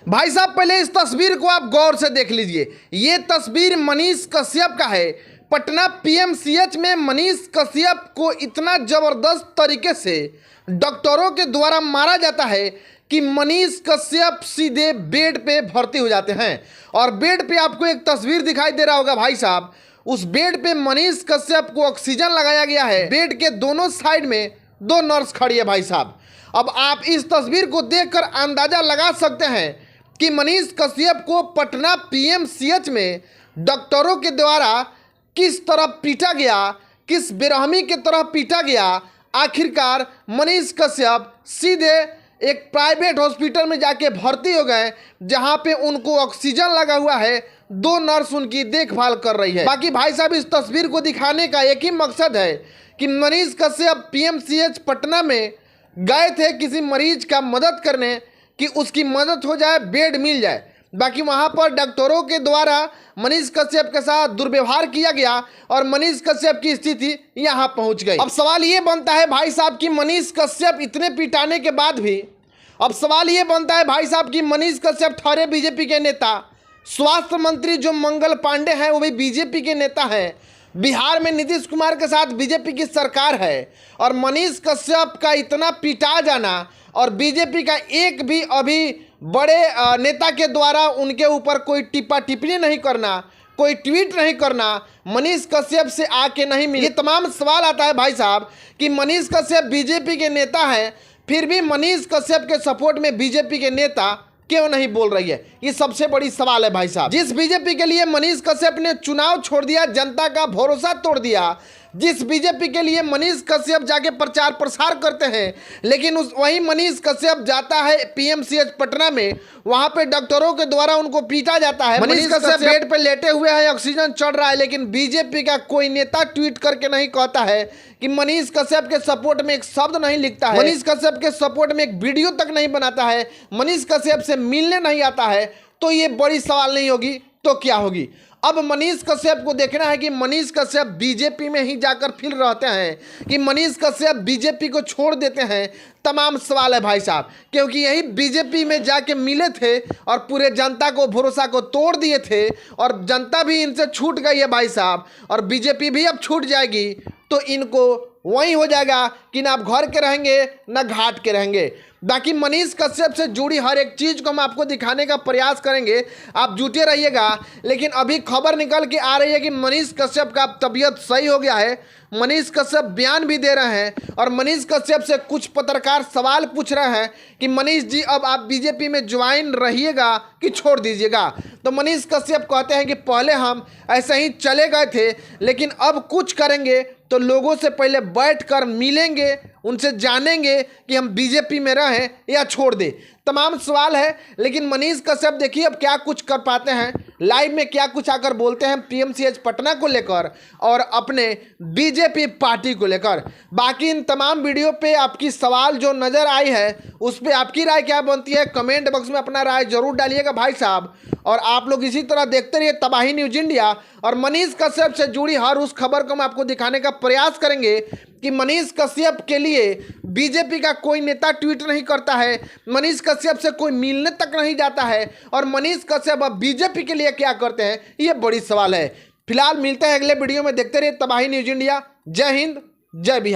भाई साहब पहले इस तस्वीर को आप गौर से देख लीजिए। ये तस्वीर मनीष कश्यप का है। पटना पीएमसीएच में मनीष कश्यप को इतना जबरदस्त तरीके से डॉक्टरों के द्वारा मारा जाता है कि मनीष कश्यप सीधे बेड पे भर्ती हो जाते हैं। और बेड पे आपको एक तस्वीर दिखाई दे रहा होगा भाई साहब, उस बेड पे मनीष कश्यप को ऑक्सीजन लगाया गया है। बेड के दोनों साइड में 2 नर्स खड़ी है भाई साहब। अब आप इस तस्वीर को देखकर अंदाजा लगा सकते हैं कि मनीष कश्यप को पटना पीएमसीएच में डॉक्टरों के द्वारा किस तरह पीटा गया, किस बेरहमी के तरह पीटा गया। आखिरकार मनीष कश्यप सीधे एक प्राइवेट हॉस्पिटल में जाके भर्ती हो गए, जहां पे उनको ऑक्सीजन लगा हुआ है। 2 नर्स उनकी देखभाल कर रही है। बाकी भाई साहब इस तस्वीर को दिखाने का एक ही मकसद है कि मनीष कश्यप पीएमसीएच पटना में गए थे किसी मरीज का मदद करने, कि उसकी मदद हो जाए, बेड मिल जाए। बाकी वहां पर डॉक्टरों के द्वारा मनीष कश्यप के साथ दुर्व्यवहार किया गया और मनीष कश्यप की स्थिति यहां पहुंच गई। अब सवाल ये बनता है भाई साहब कि मनीष कश्यप इतने पिटाने के बाद भी, अब सवाल ये बनता है भाई साहब कि मनीष कश्यप ठहरे बीजेपी के नेता। स्वास्थ्य मंत्री जो मंगल पांडे हैं वो भी बीजेपी के नेता हैं। बिहार में नीतीश कुमार के साथ बीजेपी की सरकार है और मनीष कश्यप का इतना पिटा जाना और बीजेपी का एक भी अभी बड़े नेता के द्वारा उनके ऊपर कोई टिप्पणी नहीं करना, कोई ट्वीट नहीं करना, मनीष कश्यप से आके नहीं मिले। ये तमाम सवाल आता है भाई साहब कि मनीष कश्यप बीजेपी के नेता हैं, फिर भी मनीष कश्यप के सपोर्ट में बीजेपी के नेता क्यों नहीं बोल रही है। ये सबसे बड़ी सवाल है भाई साहब। जिस बीजेपी के लिए मनीष कश्यप ने चुनाव छोड़ दिया, जनता का भरोसा तोड़ दिया, जिस बीजेपी के लिए मनीष कश्यप जाके प्रचार प्रसार करते हैं, लेकिन वही मनीष कश्यप जाता है पीएमसीएच पटना में, वहां पे डॉक्टरों के द्वारा उनको पीटा जाता है। मनीष कश्यप बेड पे लेटे हुए हैं, ऑक्सीजन चढ़ रहा है, लेकिन बीजेपी का कोई नेता ट्वीट करके नहीं कहता है कि मनीष कश्यप के सपोर्ट में एक शब्द नहीं लिखता है, मनीष कश्यप के सपोर्ट में एक वीडियो तक नहीं बनाता है, मनीष कश्यप से मिलने नहीं आता है। तो ये बड़ी सवाल नहीं होगी तो क्या होगी। अब मनीष कश्यप को देखना है कि मनीष कश्यप बीजेपी में ही जाकर फिर रहते हैं कि मनीष कश्यप बीजेपी को छोड़ देते हैं। तमाम सवाल है भाई साहब, क्योंकि यही बीजेपी में जाके मिले थे और पूरे जनता को भरोसा को तोड़ दिए थे और जनता भी इनसे छूट गई है भाई साहब, और बीजेपी भी अब छूट जाएगी तो इनको वही हो जाएगा कि ना आप घर के रहेंगे ना घाट के रहेंगे। बाकी मनीष कश्यप से जुड़ी हर एक चीज़ को हम आपको दिखाने का प्रयास करेंगे, आप जुटे रहिएगा। लेकिन अभी खबर निकल के आ रही है कि मनीष कश्यप का तबीयत सही हो गया है। मनीष कश्यप बयान भी दे रहे हैं और मनीष कश्यप से कुछ पत्रकार सवाल पूछ रहे हैं कि मनीष जी अब आप बीजेपी में ज्वाइन रहिएगा कि छोड़ दीजिएगा। तो मनीष कश्यप कहते हैं कि पहले हम ऐसे ही चले गए थे, लेकिन अब कुछ करेंगे तो लोगों से पहले बैठकर मिलेंगे, उनसे जानेंगे कि हम बीजेपी में रहें या छोड़ दें। तमाम सवाल है, लेकिन मनीष कश्यप देखिए अब क्या कुछ कर पाते हैं, लाइव में क्या कुछ आकर बोलते हैं पीएमसीएच पटना को लेकर और अपने बीजेपी पार्टी को लेकर। बाकी इन तमाम वीडियो पे आपकी सवाल जो नज़र आई है उस पर आपकी राय क्या बनती है, कमेंट बॉक्स में अपना राय जरूर डालिएगा भाई साहब। और आप लोग इसी तरह देखते रहिए तबाही न्यूज इंडिया, और मनीष कश्यप से जुड़ी हर उस खबर को हम आपको दिखाने का प्रयास करेंगे कि मनीष कश्यप के लिए बीजेपी का कोई नेता ट्वीट नहीं करता है, मनीष कश्यप से कोई मिलने तक नहीं जाता है, और मनीष कश्यप अब बीजेपी के लिए क्या करते हैं, ये बड़ी सवाल है। फिलहाल मिलते हैं अगले वीडियो में, देखते रहिए तबाही न्यूज इंडिया। जय हिंद, जय बिहार।